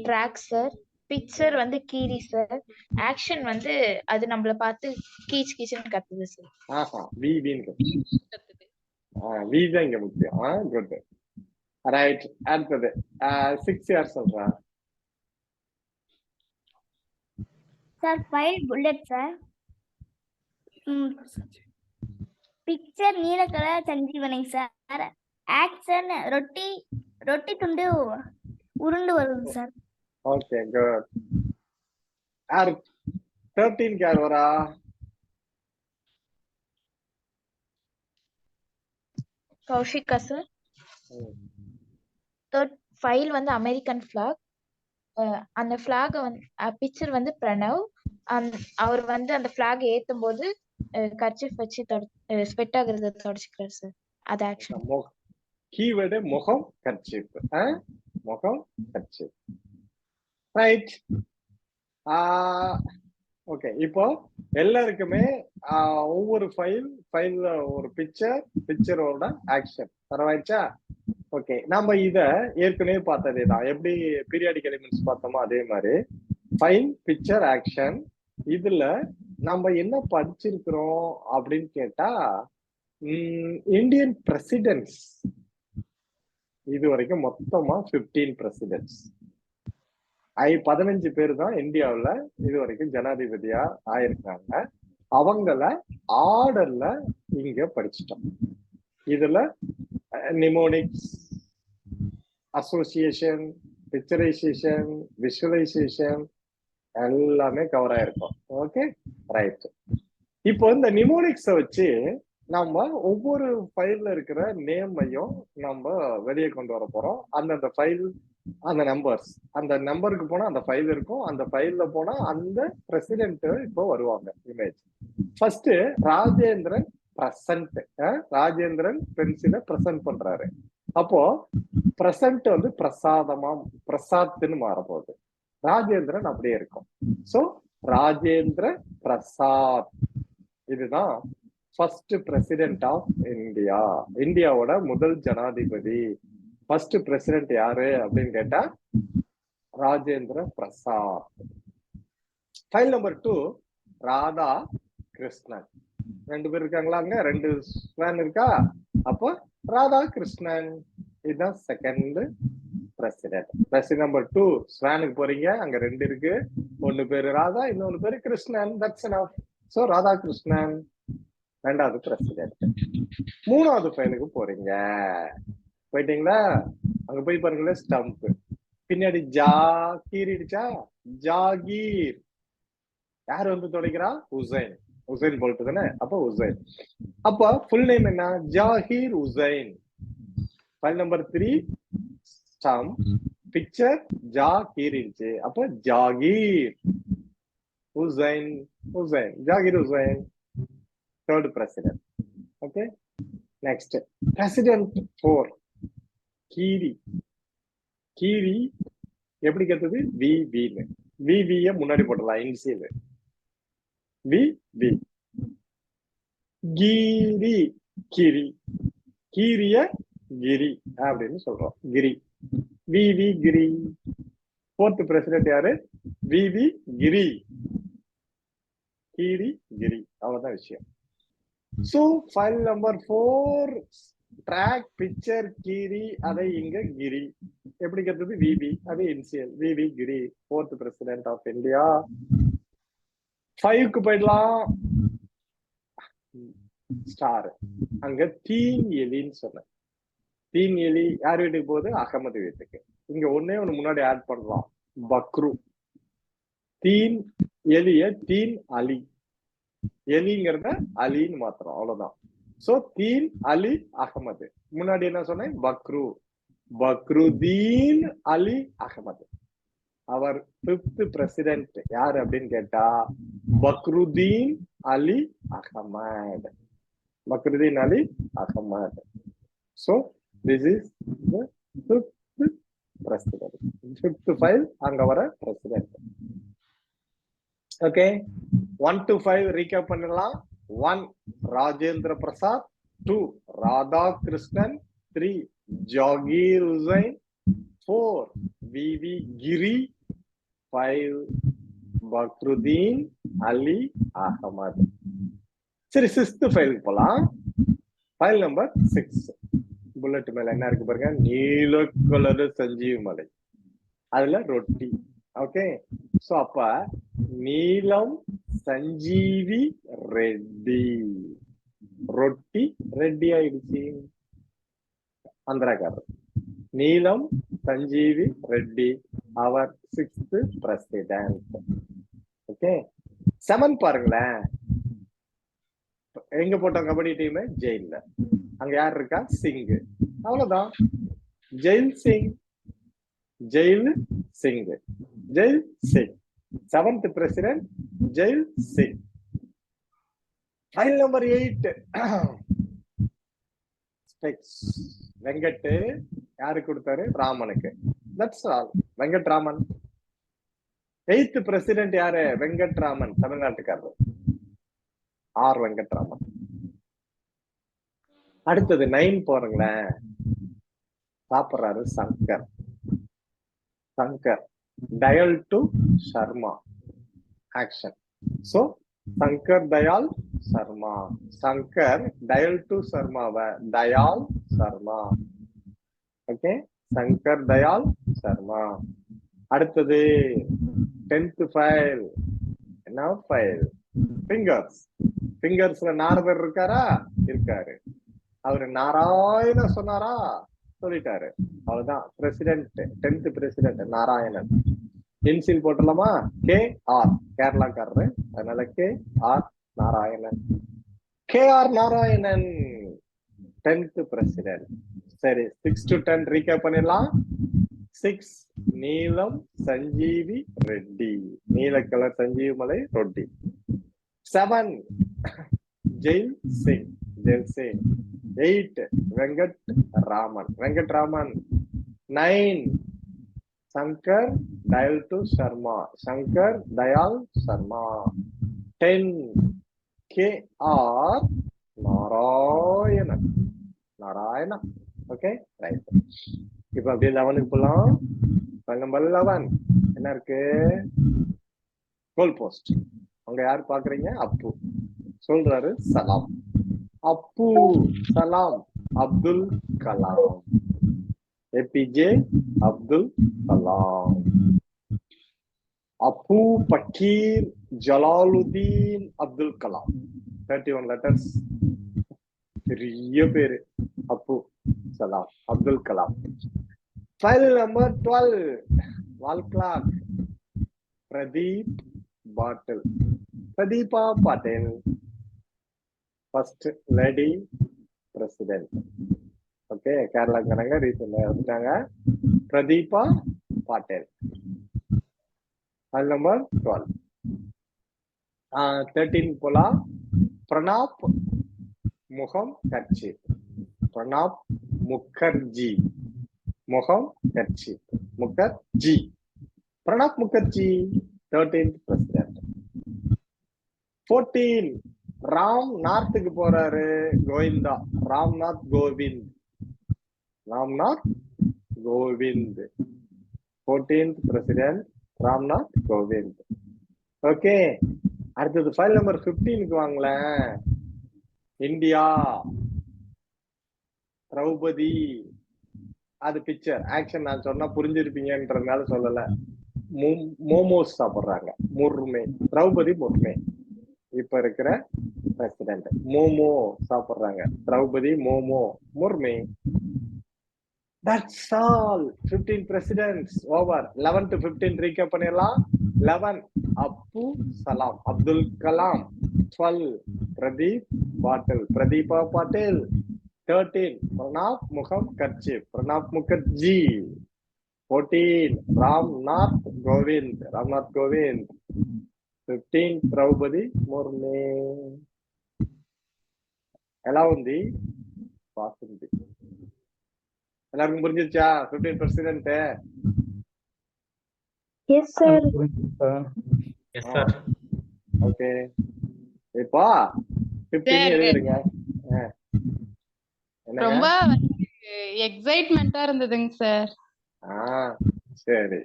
track sir. Picture வந்து கீரி சார். ஆக்ஷன் வந்து அது நம்மள பார்த்து கீச் கீச்னு கத்துது சார். கத்துது. வி தான் இங்க முக்கியம். Good, right. அடுத்தது 6 யார் சொல்றா? Sir file bullet sir. Picture நீல கலர் சஞ்சீவனை சார். ஆக்ஷன் ரொட்டி துண்டு உருண்டு வருது சார். Okay, good. 13 யார் வரா? கௌஷிகா சார். ஃபைல் வந்து அமெரிக்கன் ஃபிளாக். அந்த ஃபிளாக வந்து பிக்சர் வந்து பிரணவ். அவர் வந்து அந்த ஃபிளாக் ஏத்தும் போது கர்ச்சீஃப் வச்சு ஸ்வெட் ஆகுறத தொடச்சிக்கிறார் சார். அது ஆக்ஷன். கீவேர்டு முகம், கர்ச்சீஃப். முகம், கர்ச்சீஃப். ரைட். ஓகே, இப்போ எல்லாருக்குமே ஒவ்வொரு ஃபைல்ல ஒரு பிக்சரோட ஆக்ஷன் பரவாயிடுச்சா? ஓகே, நாம இத ஏற்கனவே பார்த்ததே தான். எப்படி பீரியாடிக் எலிமெண்ட்ஸ் பார்த்தோமோ அதே மாதிரி ஃபைல், பிக்சர், ஆக்ஷன். இதுல நம்ம என்ன படிச்சிருக்கிறோம் அப்படின்னு கேட்டா, இந்தியன் பிரசிடென்ட்ஸ் இது வரைக்கும் மொத்தமா 15 பிரசிடென்ட்ஸ். 15 பேர் தான் இந்தியாவுல இது வரைக்கும் ஜனாதிபதியா ஆயிருக்காங்க. அவங்கள ஆர்டர்ல இங்க படிச்சுட்டோம். இதுல நிமோனிக்ஸ், அசோசியேஷன், பிக்சரைசேஷன், விஷுவலைசேஷன் எல்லாமே கவர் ஆயிருக்கும். Okay, right. இப்போ இந்த நிமோனிக்ஸ வச்சு நம்ம ஒவ்வொரு ஃபைல்ல இருக்கிற நேமையும் நம்ம வெளியே கொண்டு வர போறோம். அந்தந்த ஃபைல், அந்த நம்பர்ஸ், அந்த நம்பருக்கு போனா அந்த ஃபைல் இருக்கும். அந்த ஃபைல்ல போனா அந்த பிரசிடென்ட் இப்போ வருவாங்க image. First Rajendran present. Rajendran பென்சில பிரசன்ட் பண்றாரு. அப்போ பிரசன்ட் வந்து பிரசாதமா பிரசாத்னு மாறப்போகுது. ராஜேந்திரன் அப்படியே இருக்கும். சோ ராஜேந்திர பிரசாத். இதுதான் ஃபர்ஸ்ட் பிரசிடென்ட் ஆஃப் இந்தியா. இந்தியாவோட முதல் ஜனாதிபதி. ஃபர்ஸ்ட் பிரசிடென்ட் யாரு அப்படின்னு கேட்டா ராஜேந்திர பிரசாத். File number 2 Radha Krishnan. 2 பேர் இருக்காங்களா? அங்க 2 ஸ்வான் இருக்கா? அப்போ ராதா கிருஷ்ணன் இதுதான் செகண்ட் பிரசிடென்ட். பிரசிடென்ட் நம்பர் 2 ஸ்வானுக்கு போறீங்க, அங்க 2 இருக்கு. 1 பேரு ராதா, இன்னொரு பேரு Krishnan. That's enough. So Radha Krishnan ரெண்டாவது பிரசிடென்ட். 3வது ஃபைலுக்கு போறீங்க. போயிட்டீங்களா? அங்க போய் பாருங்களேன், ஸ்டம்ப் பின்னாடி ஜாகீரிடுச்சா? ஜாகீர். யார் வந்து தொடங்கிறா? உசைன். உசைன் போல்ட் தானே? அப்ப உசைன். அப்ப ஃபுல் நேம் என்ன? Zakir Hussain. File number 3 stump. Picture Zakir இருந்துச்சு. அப்ப Zakir Hussain. Hussain, Zakir Hussain. Third president. Okay, next president 4 Giri. கீரி எப்படி கத்துது? விவின்னு. விவிய முன்னாடி போடலாம் இனிஷியல். விவி. கீரி, கிரி. கீரிய கிரி அப்படின்னு சொல்றோம். கிரி, விவி கிரி. ஃபோர்த் பிரசிடென்ட் யாரு? விவி கிரி. கீரி கிரி. அவ்வளவுதான் விஷயம். So file number 4 track picture கீரி. அதை இங்க கிரி எப்படி கத்துது? விவி. அது initial. V V Giri, fourth president of India. 5க்கு போயிடலாம். ஸ்டார். அங்க தீன் எலின்னு சொன்ன. தீன் எலி யார் வீட்டுக்கு போகுது? அகமது வீட்டுக்கு. இங்க ஒன்னே ஒண்ணு முன்னாடி ஆட் பண்றோம், பக்ரு. தீன் எலிய தீன் அலி, எலிங்கிறத அலின்னு மாத்துறோம், அவ்வளவுதான். சோ தீன் அலி அகமது. முன்னாடி என்ன சொன்னேன்? பக்ரு. பக்ருதீன் அலி அகமது. அவர் 5th பிரசிடென்ட் யாரு அப்படின்னு கேட்டா பக்ருதீன் அலி அகமது. பக்ருதீன் அலி Ahmed. So this is the 5th president. 5th file அங்க வர president. Okay, 1 to 5 recap பண்ணலாம். 1 ராஜேந்திர பிரசாத், 2 ராதா கிருஷ்ணன், 3 ஜாகீர் ஹுசைன், 4 விவி கிரி, 5 பக்ருதீன் அலி அகமது. சரி, 6th ஃபைலுக்கு போலாம். File number 6. புல்லட் மேல என்ன இருக்கு பாருங்க, நீல கலர் சஞ்சீவ் மலை, அதுல ரொட்டி. ஓகே, சோ அப்ப நீலம் சஞ்சீவி ரெட்டி, ரொட்டி ரெட்டி ஆயிடுச்சு. ஆந்திராக்காரர் நீலம் சஞ்சீவி ரெட்டி, அவர் 6th பிரசிடென்ட். ஓகே, 7 பாருங்களேன். எங்க போட்டோம் கபடி டீம்? ஜெயில. அங்க யார் இருக்கா? சிங். அவ்வளவுதான், Zail Singh, Zail Singh, Zail Singh. 7th president Zail Singh. File number 8. Venkat யாருக்கு கொடுத்தாரு? ராமனுக்கு. That's all. Venkat Raman. 8th president யாரு? வெங்கட் ராமன், தமிழ்நாட்டுக்காரர். ஆர் வெங்கட்ராமன். அடுத்தது 9 போறீங்களேன். சாப்பிடுறாரு Shankar. Shankar dial to Sharma, action. So Shankar Dayal Sharma. Shankar dial to சர்மாவ தயால் சர்மா. ஓகே, சங்கர் தயால் சர்மா. அடுத்தது 10th ஃபைல். என்ன ஃபைல்? ஃபிங்கர்ஸ். ஃபிங்கர்ஸ்ல நாரதர் இருக்காரா? இருக்காரு. அவரு நாராயண சொன்னாரா? சொல்லிட்டாரு. அவ்வளவுதான், பிரசிடென்ட். 10th president Narayanan. இன்சில் போட்டலாமா? கே ஆர், கேரளாக்காரரு, அதனால K R Narayanan. K R Narayanan 10th president. சரி, 6 to 10 ரீகேப் பண்ணிடலாம். 6 நீலம் சஞ்சீவி ரெட்டி, நீல கலர் சஞ்சீவி மலை ரொட்டி. 7 ஜெயில் சிங், ஜெயில் சிங். 8 வெங்கட் ராமன், வெங்கட் ராமன். 9 சங்கர் தயால் டு Sharma, Shankar Dayal Sharma. 10 K R Narayanan, Narayana. Okay, right. இப்ப அப்படியே 11க்கு போலாம். நம்பர் 11 என்ன இருக்கு? Goal post. அங்க யாரு பாக்குறீங்க? அப்பு சொல்றாரு சலாம். அப்பு சலாம் அப்துல் கலாம், ஏபிஜே அப்துல் கலாம். அப்பு பக்கீர் ஜலாலுதீன் அப்துல் கலாம். 31 letters, பெரிய பேரு. Appu Salam Abdul Kalam. File number 12 wall clock. Pradeep பாட்டில், Pratibha Patil, first lady president. Okay, கேரளாக்காரங்க ரீசெண்டா வந்துட்டாங்க. பிரதீபா பாட்டேல். File number 12. 13 போலாம். Pranab Mukherjee, Pranab Mukherjee, Mukherjee, Mukherjee, Pranab Mukherjee 13th president. 14 ராம் நார்த்துக்கு போறாரு, Govinda, Ramnath Kovind, Ramnath Kovind 14th president Ramnath Kovind. Okay, அடுத்தது ஃபைல் நம்பர் 15க்கு வாங்களேன். இந்தியா, திரௌபதி. அது பிக்சர், ஆக்ஷன் நான் சொன்னா புரிஞ்சிருப்பீங்கன்றதுனால சொல்லல. மோமோஸ் சாப்பிடுறாங்க, முர்மே, திரௌபதி முர்மே இப்ப இருக்கிற பிரசிடென்ட். மோமோ சாப்பிடுறாங்க, Draupadi momo முர்மே. That's all. 15 presidents over. 11 to 15 recap பண்ணிடலாம். 11 அப்பு சலாம் அப்துல் கலாம். 12 பிரதீப் பாட்டில் பிரதீபா பாட்டில். 13 பிரணாப் முகர்ஜி. 14 ராம்நாத் கோவிந்த். 15 திரௌபதி முர்மு. ఎలా ఉంది బాగుంది. எல்லாருக்கும் புரிஞ்சிருச்சா 15%? Yes, sir. S sir. Okay, இப்போ 15 எழுதுங்க. ரொம்ப எக்ஸைட்மெண்டா இருந்ததுங்க சார். சரி.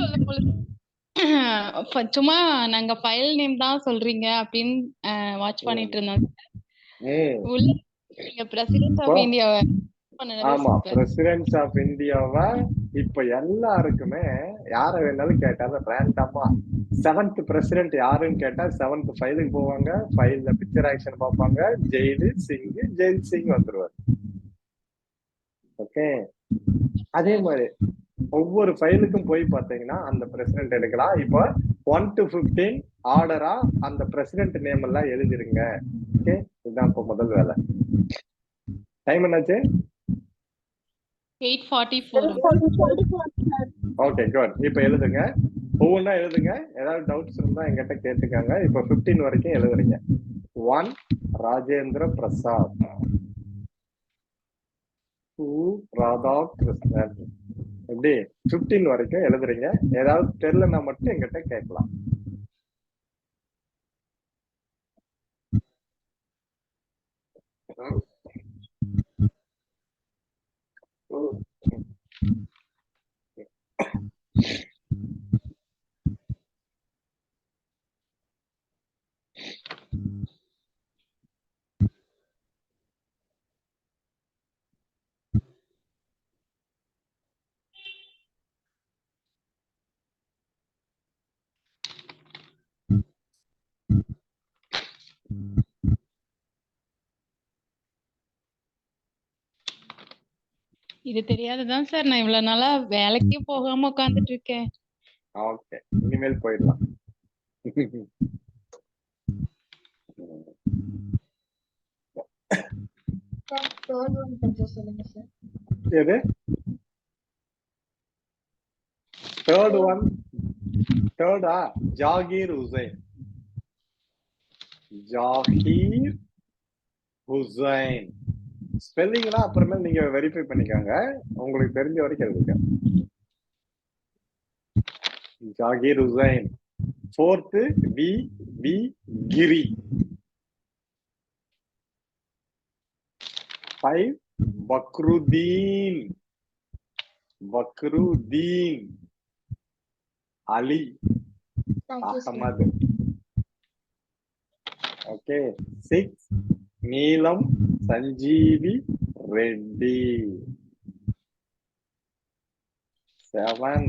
சொல்லும் பொழுது சும்மா நாங்க ஃபைல் நேம் தான் சொல்றீங்க அப்படின்னு வாட்ச் பண்ணிட்டு இருந்தோம். பிரசிடென்ட் ஆஃப் இந்தியாவை ஆமா, பிரசிடென்ட் ஆஃப் இந்தியாவை இப்ப எல்லாருக்குமே யார வேணாலும் கேட்டாலும் ரேண்டமா 7th பிரசிடென்ட் யாருன்னு கேட்டா 7th ஃபைலுக்கு போவாங்க. ஃபைல்ல பிக்சர் ஆக்ஷன் பார்ப்பாங்க. ஜெயில் சிங் வந்துருவாரு. ஓகே, அதே மாதிரி ஒவ்வொரு ஃபைலுக்கும் போய் பாத்தீங்கன்னா அந்த பிரசிடென்ட் எடுக்கலாம். இப்போ 1 to 15 ஆர்டரா அந்த பிரசிடென்ட் நேம் எல்லாம் எழுதிருங்க. ஓகே, இதுதான் இப்போ முதல் வேலை. டைம் என்னாச்சு? 8:44. Okay, good. இப்ப எழுதுங்க, ஒவ்வொன்றா எழுதுங்க. ஏதாவது டவுட்ஸ் இருந்தா என்கிட்ட கேட்டுக்காங்க. இப்ப 15 வரைக்கும் எழுதுறீங்க. 1 ராஜேந்திர பிரசாத். 2 ராதாகிருஷ்ணன். எப்படி 15 வரைக்கும் எழுதுறீங்க. ஏதாவது தெரியலன்னா மட்டும் என்கிட்ட கேட்கலாம். இது தெரியாதுதான் சார், நான் இவ்வளவு நாளா வேலைக்கே போகாம உட்கார்ந்துட்டு இருக்கேன். ஓகே, இனிமேல் போயிடலாம். எது தேர்டா? ஜாகீர் ஹுசைன். ஸ்பெல்லிங்லாம் அப்புறமே நீங்க வெரிஃபை பண்ணிக்கோங்க. உங்களுக்கு தெரிஞ்ச வரைக்கும் எழுதுங்க. Zakir Hussain. 4th V Giri. 5 Fakhruddin Ali Ahmed. Okay, 6 Neelam Sanjeeva Reddy. 7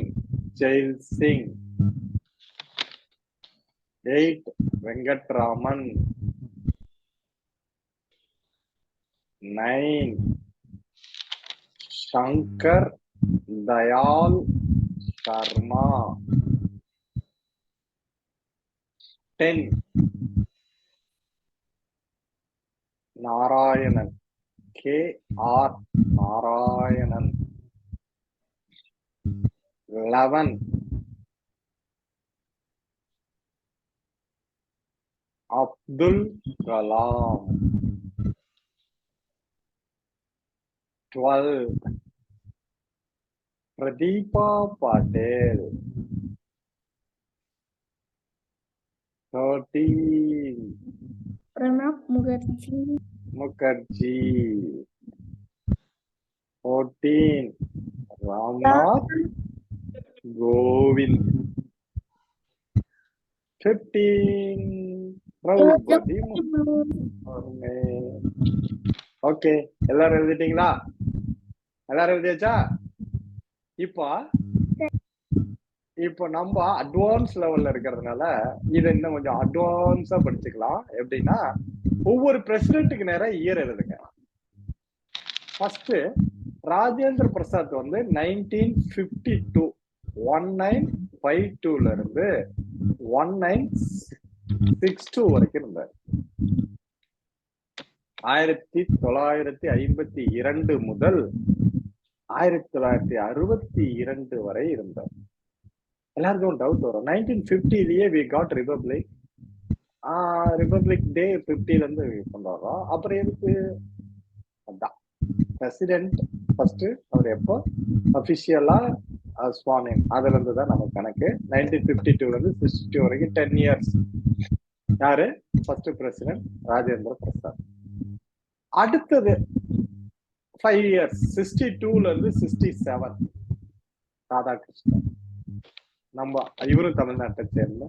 Zail Singh. 8 Venkataraman. 9 Shankar Dayal Sharma. 10 Narayanan. KR Narayanan. 11 Abdul Kalam. 12 Pratibha Patil. 13 Pranab Mukherjee. 14 Ramnath Kovind. 15 Draupadi Murmu. Okay, எல்லாரும் எழுதிட்டீங்களா? எல்லாரும் எழுதியாச்சா? இப்போ நம்ம அட்வான்ஸ் லெவல்ல இருக்கிறதுனால இதை இன்னும் கொஞ்சம் அட்வான்ஸா படிச்சுக்கலாம். எப்படின்னா, ஒவ்வொரு பிரசிடென்ட்டுக்கு நேரம் இயர் எழுதுங்க. ஃபர்ஸ்ட் ராஜேந்திர பிரசாத் வந்து 1952 1952 இருந்து 1962 வரைக்கும் இருந்தார். 1952 முதல் 1962 வரை இருந்தார். எல்லாருக்கும் டவுட் வரும், 1950லயே we got republic, ரிபப்ளிக் டே 50ல இருந்து கொண்டாடுறோம், அப்புறம் எதுக்கு? அதான் பிரசிடென்ட் ஃபர்ஸ்ட் அவர் எப்போ அபிஷியலா ஸ்வானிங், அதுல இருந்து தான் நம்ம கணக்கு. 1952 இருந்து 62 வரைக்கும் 10 இயர்ஸ். யாரு ஃபர்ஸ்ட் பிரசிடென்ட்? ராஜேந்திர பிரசாத். அடுத்தது 5 இயர்ஸ் 62ல இருந்து 67 ராதாகிருஷ்ணன். நம்ம இவரும் தமிழ்நாட்டை சேர்ந்த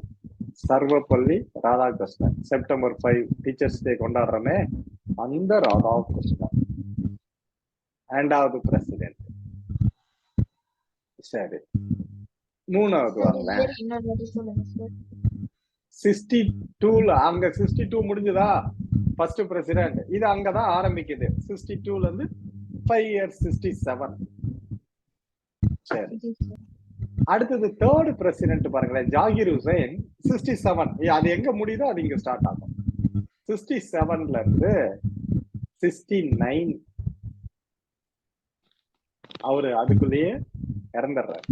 Sarvepalli Radhakrishnan. September 5 teachers day கொண்டாடுறோமே, அந்த ராதாகிருஷ்ணன் 2வது பிரசிடென்ட். சரி, 3வது வரல. 62ல அங்க 62 முடிஞ்சதா ஃபர்ஸ்ட் பிரசிடென்ட், இது அங்கதான் ஆரம்பிக்குது. 62ல இருந்து 5 இயர்ஸ் 67. சரி, அடுத்தது 3rd பிரசிடென்ட் பாருங்களேன், ஜாகிர் ஹுசைன் 67. அது எங்க முடியுதோ அது இங்க ஸ்டார்ட் ஆகும். 67ல இருந்து 69 அவரு அதுக்குள்ளேயே இறந்துடுறாரு.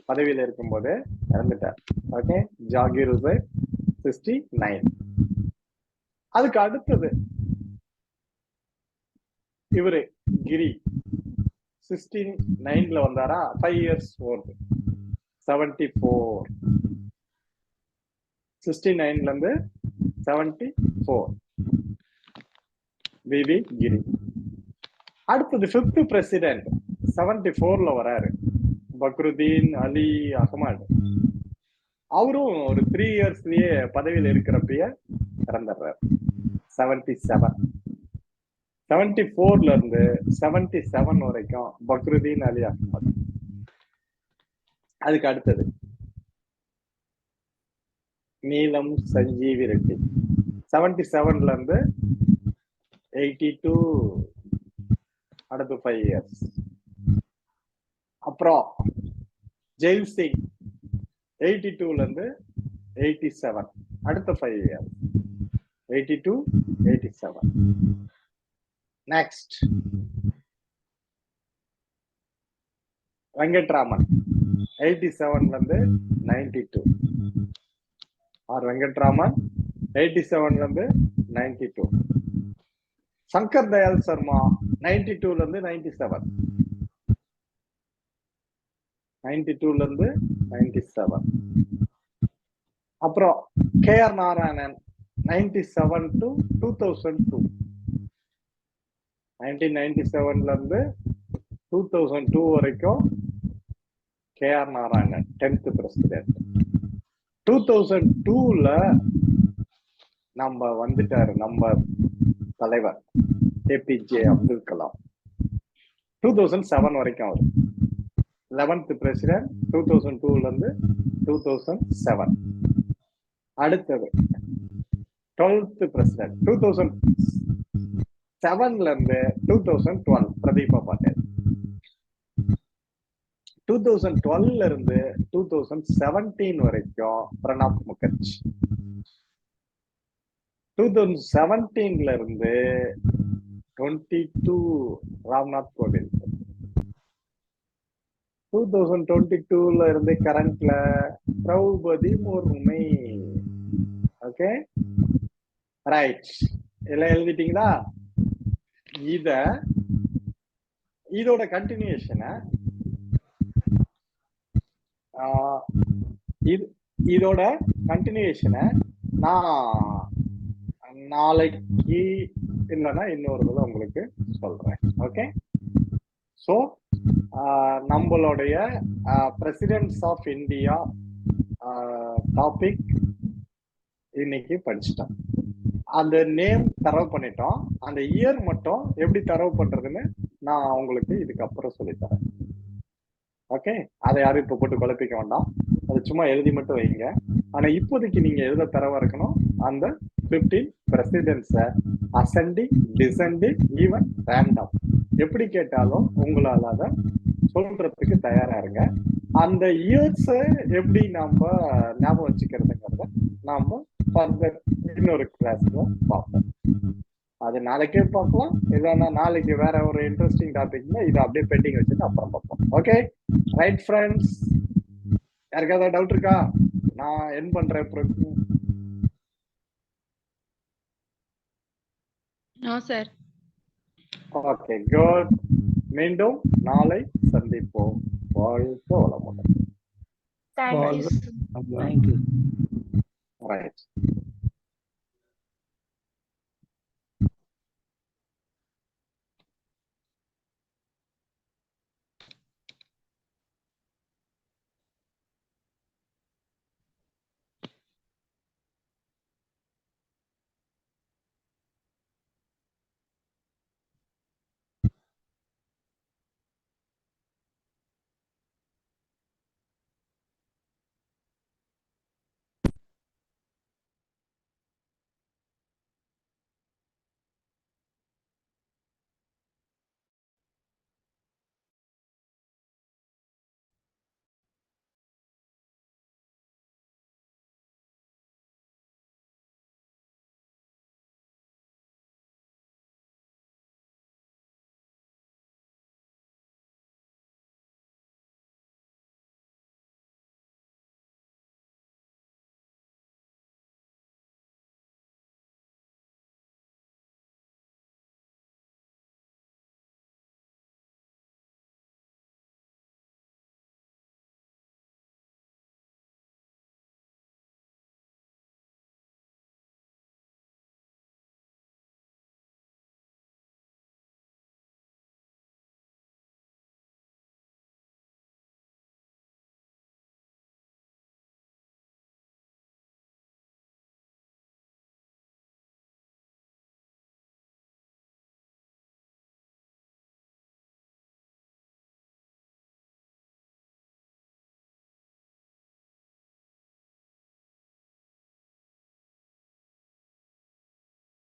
பதவியில இருக்கும் போது இறந்துட்டார். ஓகே, ஜாகிர் ஹுசைன் 69. அதுக்கு அடுத்தது இவரு கிரி 69ல வந்தாரா, 5 இயர்ஸ் ஓடுது 74. 69ல இருந்து 74 விவி கிரி. அடுத்தது 5th பிரசிடென்ட் 74ல வராரு, பக்ருதீன் அலி அஹ்மத். அவரும் ஒரு 3 இயர்ஸ்லயே பதவியில் இருக்கிறப்பயே இறந்துடுறாரு 77. 74ல இருந்து 77 வரைக்கும் பக்ருதீன் அலி அஹ்மத். அதுக்கு அடுத்தது நீலம் சஞ்சீவி ரெட்டி 77ல இருந்து 82, அடுத்து 5 இயர்ஸ். அப்புறம் ஜெயில் சிங் 82ல இருந்து 87, அடுத்த 5 இயர்ஸ் 82, 87. நெக்ஸ்ட் வெங்கட்ராமன் 87ல இருந்து 92. வெங்கட்ராமன் 87ல இருந்து 92. சங்கர் தயாள் சர்மா 92ல இருந்து 97. 92ல இருந்து 97. அப்புறம் KR நாராயணன் 97 to 2002. 1997ல இருந்து 2002 வரைக்கும் KR நாராயணன் 10th பிரசிடென்ட். 2002ல நம்ம வந்துட்டாரு நம்ம தலைவர் APJ அப்துல் கலாம். 2007 வரைக்கும் அவர் 11th பிரசிடென்ட். 2002ல இருந்து 2007. அடுத்தது 12th பிரசிடென்ட் 2007ல இருந்து 2012 பிரதீபா பாட்டேல். 2012ல இருந்து 2017 வரைக்கும் பிரணாப் முகர்ஜி. 2017ல இருந்து 22 ராம்நாத் கோவிந்த். 2022ல இருந்து கரண்ட்ல திரௌபதி முர்மு. ஓகே, ரைட், எல்லாம் எழுதிட்டீங்களா? இதோட கண்டினியூஷனை இதோட கண்டினியூஷனை நான் நாளைக்கு இல்லைன்னா இன்னொரு தடவை உங்களுக்கு சொல்றேன். ஓகே, ஸோ நம்மளுடைய பிரசிடென்ட்ஸ் ஆஃப் இந்தியா டாபிக் இன்னைக்கு படிச்சுட்டோம். அந்த நேம் தரவு பண்ணிட்டோம். அந்த இயர் மட்டும் எப்படி தரவு பண்றதுன்னு நான் உங்களுக்கு இதுக்கப்புறம் சொல்லித்தரேன். ஓகே, அதை யாரும் இப்ப போட்டு குழப்பிக்க வேண்டாம். அது சும்மா எழுதி மட்டும் வைங்க. ஆனா இப்போதைக்கு நீங்க எழுத தரவா இருக்கணும் அந்த 15 பிரசிடென்ட்ஸ, அசெண்டிங், டிசெண்டிங், ஈவன் ரேண்டம் எப்படி கேட்டாலும் உங்களால அதை சொல்றதுக்கு தயாரா இருங்க. அந்த இயர்ஸ் எப்படி நாம ஞாபகம் வச்சுக்கிறதுங்கிறத நாம ஃபர்தர் இன்னொரு கிளாஸ்ல பார்ப்போம். அது நாளைக்கே பார்க்கலாம். இல்லைன்னா நாளைக்கு வேற ஒரு இன்ட்ரெஸ்டிங் டாபிக்னா இதை அப்படியே பெண்டிங் வச்சுட்டு அப்புறம் பார்ப்போம். ஓகே ரைட் ஃப்ரெண்ட்ஸ், யாருக்காவது டவுட் இருக்கா? நான் என் பண்றேன். No sir. Okay good. மீண்டும் நாளை சந்திப்போம். வாழ்க வளமுடன். தேங்க்யூ. தேங்க்யூ. ரைட்.